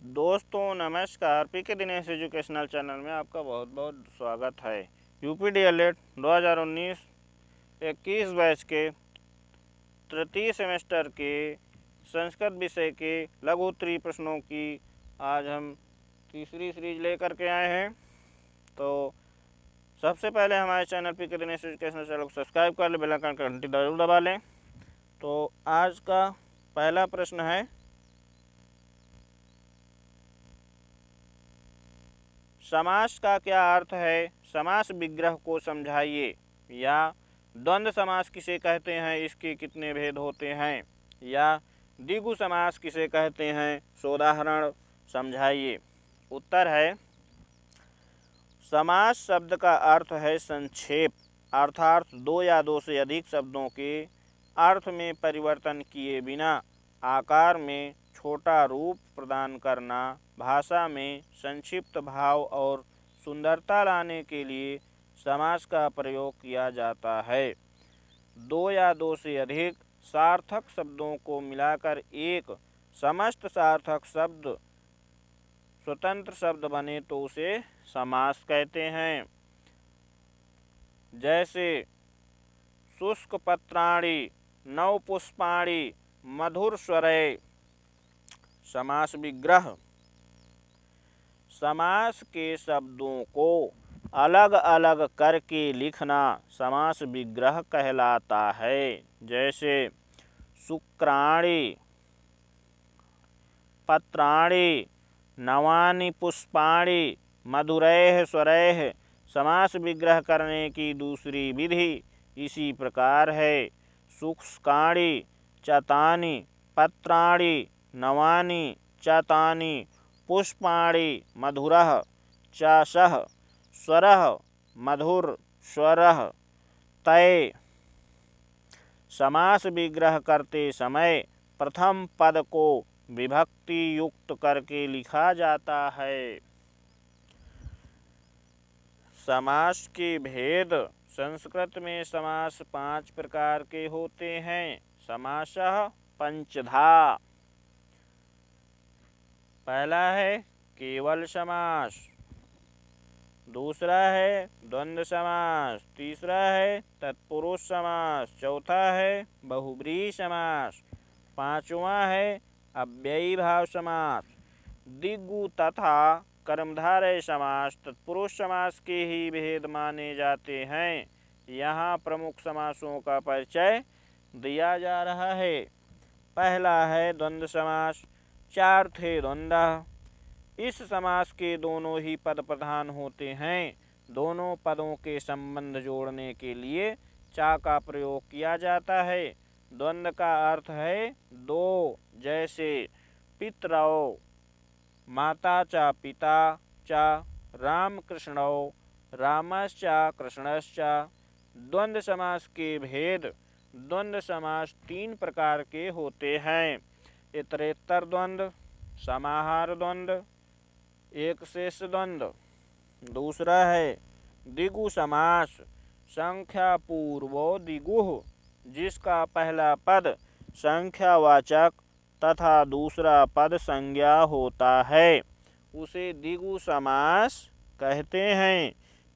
दोस्तों नमस्कार। पीके Dinesh educational channel में आपका बहुत बहुत स्वागत है। यूपीडीएलएड 2019 21 बैच के तृतीय सेमेस्टर के संस्कृत विषय के लघु उत्तरीय प्रश्नों की आज हम तीसरी सीरीज लेकर के आए हैं। तो सबसे पहले हमारे channel PK Dinesh educational channel को सब्सक्राइब कर लें, बेल आइकन का घंटी जरूर दबा लें। तो आज का पहला प्रश्न है, समास का क्या अर्थ है? समास विग्रह को समझाइए। या द्वंद्व समास किसे कहते हैं, इसके कितने भेद होते हैं? या द्विगु समास किसे कहते हैं, सोदाहरण समझाइए। उत्तर है, समास शब्द का अर्थ है संक्षेप, अर्थात दो या दो से अधिक शब्दों के अर्थ में परिवर्तन किए बिना आकार में छोटा रूप प्रदान करना। भाषा में संक्षिप्त भाव और सुंदरता लाने के लिए समास का प्रयोग किया जाता है। दो या दो से अधिक सार्थक शब्दों को मिलाकर एक समस्त सार्थक शब्द स्वतंत्र शब्द बने तो उसे समास कहते हैं। जैसे शुष्क पत्राणि, नव पुष्पाणि, मधुर स्वरै। समास विग्रह, समास के शब्दों को अलग अलग करके लिखना समास विग्रह कहलाता है। जैसे शुक्राणि, पत्राणि, नवानि पुष्पाणि, मधुरैः स्वरैः। समास विग्रह करने की दूसरी विधि इसी प्रकार है। शुष्काणि चतानि, पत्राणि नवानि चतानि, पुष्पाणि मधुरः चाषः, स्वरः मधुर स्वरः तै। समास विग्रह करते समय प्रथम पद को विभक्ति युक्त करके लिखा जाता है। समास के भेद। संस्कृत में समास 5 प्रकार के होते हैं। समासः पंचधा। पहला है केवल समास, दूसरा है द्वंद्व समास, तीसरा है तत्पुरुष समास, चौथा है बहुब्रीहि समास, पांचवा है अव्ययी भाव समास। द्विगु तथा कर्मधारय समास तत्पुरुष समास के ही भेद माने जाते हैं। यहाँ प्रमुख समासों का परिचय दिया जा रहा है। पहला है द्वंद्व समास, 4 थे द्वंद्व। इस समास के दोनों ही पद प्रधान होते हैं। दोनों पदों के संबंध जोड़ने के लिए चा का प्रयोग किया जाता है। द्वंद्व का अर्थ है दो, जैसे पितरौ, माता चा पिता चा, राम कृष्णौ, रामश्चा कृष्णश्चा। द्वंद्व समास के भेद। द्वंद्व समास 3 प्रकार के होते हैं। इतरेत्तर द्वंद्व, समाहार द्वंद्व, एक शेष द्वंद्व। दूसरा है द्विगु समास, संख्या पूर्वो द्विगुः, जिसका पहला पद संख्यावाचक तथा दूसरा पद संज्ञा होता है, उसे द्विगु समास कहते हैं।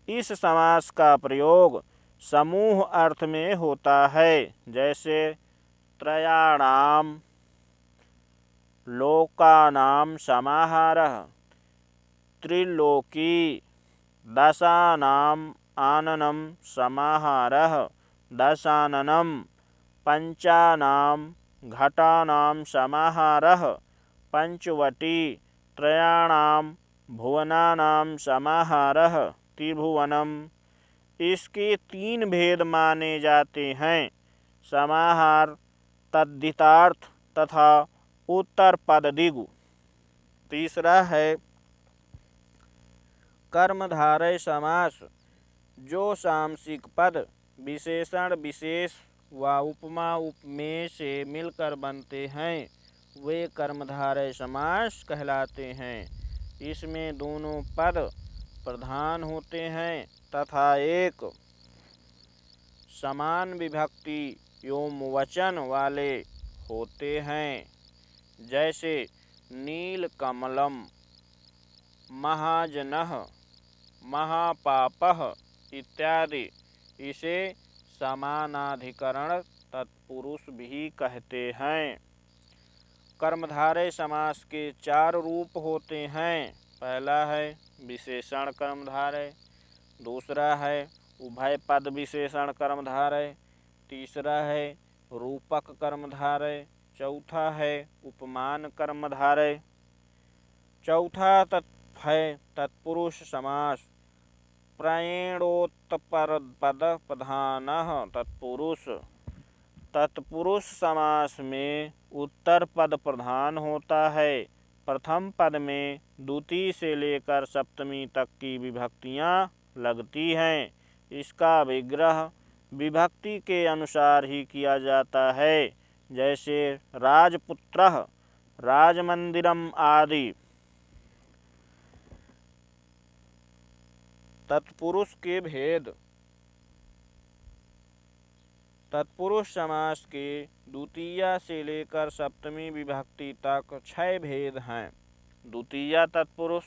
इस समास का प्रयोग समूह अर्थ में होता है। जैसे त्रयाणाम, लोकानां समाहारः, त्रिलोकी, दशानाम् आननं समाहारः, दशाननं, पंचानां घटानां समाहारः, पंचवटी, त्रयाणां भुवनानां समाहारः, त्रिभुवनम्। इसके 3 भेद माने जाते हैं। समाहार, तद्धितार्थ तथा उत्तर पद द्विगु। तीसरा है कर्मधारय समास, जो सामसिक पद विशेषण विशेष व उपमा उपमेय से मिलकर बनते हैं, वे कर्मधारय समास कहलाते हैं। इसमें दोनों पद प्रधान होते हैं तथा एक समान विभक्ति एवं वचन वाले होते हैं। जैसे नीलकमलम, महाजनः, महापापः इत्यादि इसे समानाधिकरण तत्पुरुष भी कहते हैं। कर्मधारय समास के 4 रूप होते हैं। पहला है विशेषण कर्मधारय, दूसरा है उभय पद विशेषण कर्मधारय, तीसरा है रूपक कर्मधारय, चौथा है उपमान कर्मधारय। चौथा है तत्पुरुष समास। प्रायेणोत्तरपद प्रधानः तत्पुरुष। तत्पुरुष समास में उत्तर पद प्रधान होता है। प्रथम पद में द्वितीय से लेकर सप्तमी तक की विभक्तियां लगती हैं। इसका विग्रह विभक्ति के अनुसार ही किया जाता है, जैसे राजपुत्रः, राजमंदिरम आदि। तत्पुरुष के भेद। तत्पुरुष समास के द्वितीया से लेकर सप्तमी विभक्ति तक 6 भेद हैं। द्वितीया तत्पुरुष,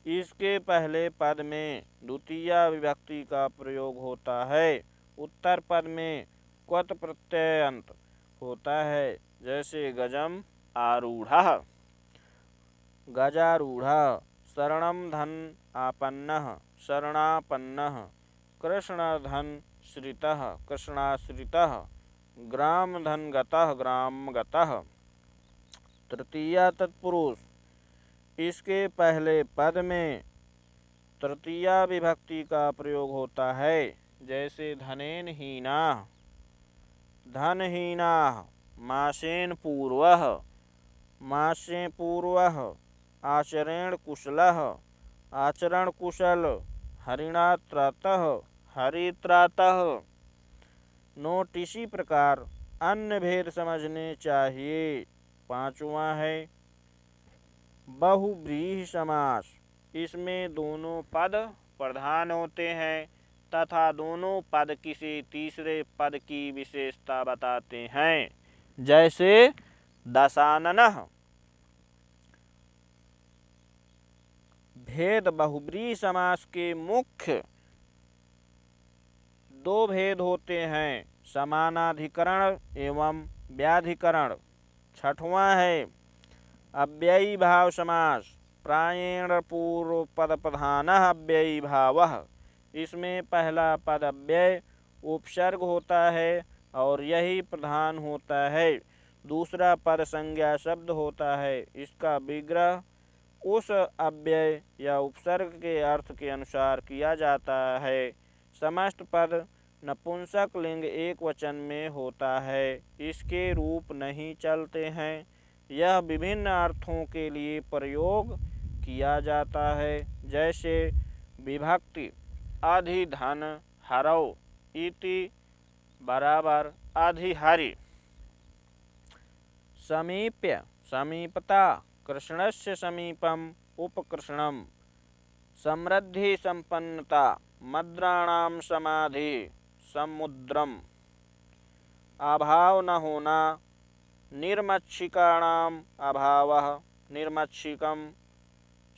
इसके पहले पद में द्वितीया विभक्ति का प्रयोग होता है। उत्तर पद में क्वत प्रत्ययंत होता है, जैसे गजम आरूढ़ः, गजारूढ़ः, शरणं धन आपन्नः, शरणापन्नः, कृष्णधन श्रितः, कृष्णाश्रितः, ग्राम धन गतः, ग्राम गतः। तृतीया तत्पुरुष, इसके पहले पद में तृतीया विभक्ति का प्रयोग होता है, जैसे धनेन हीनाः, धनहीनाः, मासेन पूर्वः, मासे पूर्वः, आचरेण कुशलः, आचरण कुशल, हरिणा त्रातः, हरित्रातः। नोट इसी प्रकार अन्य भेद समझने चाहिए। पांचवा है बहुव्रीहि समास। इसमें दोनों पद प्रधान होते हैं तथा दोनों पद किसी तीसरे पद की विशेषता बताते हैं, जैसे दशाननः। भेद बहुव्रीहि समास के मुख्य 2 भेद होते हैं, समानाधिकरण एवं व्याधिकरण। छठवां है अव्ययी भाव समास। प्रायेण पूर्व पद प्रधानः अव्ययी भावः। इसमें पहला पद अव्यय उपसर्ग होता है और यही प्रधान होता है। दूसरा पद संज्ञा शब्द होता है। इसका विग्रह उस अव्यय या उपसर्ग के अर्थ के अनुसार किया जाता है। समस्त पद नपुंसक लिंग एक वचन में होता है। इसके रूप नहीं चलते हैं। यह विभिन्न अर्थों के लिए प्रयोग किया जाता है, जैसे विभक्ति अधिधन हरौ इति बराबर अधिहरि। समीप्य समीपता, कृष्णस्य समीपम उपकृष्णम। समृद्धि संपन्नता, मद्राणाम समाधि समुद्रम। अभाव न होना, निर्मक्षिकाणाम अभावः निर्मक्षिकम।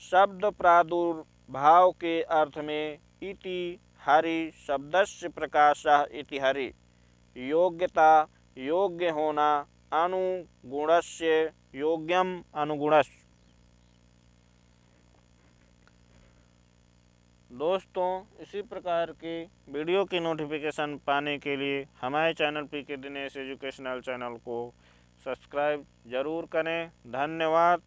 शब्द प्रादुर्भाव के अर्थ में इति हरि शब्दस्य प्रकाशः इति हरि। योग्यता, योग्य होना, अनुगुणस्य योग्यम अनुगुणस्य। दोस्तों, इसी प्रकार के वीडियो की नोटिफिकेशन पाने के लिए हमारे channel PK Dinesh educational channel को सब्सक्राइब जरूर करें। धन्यवाद।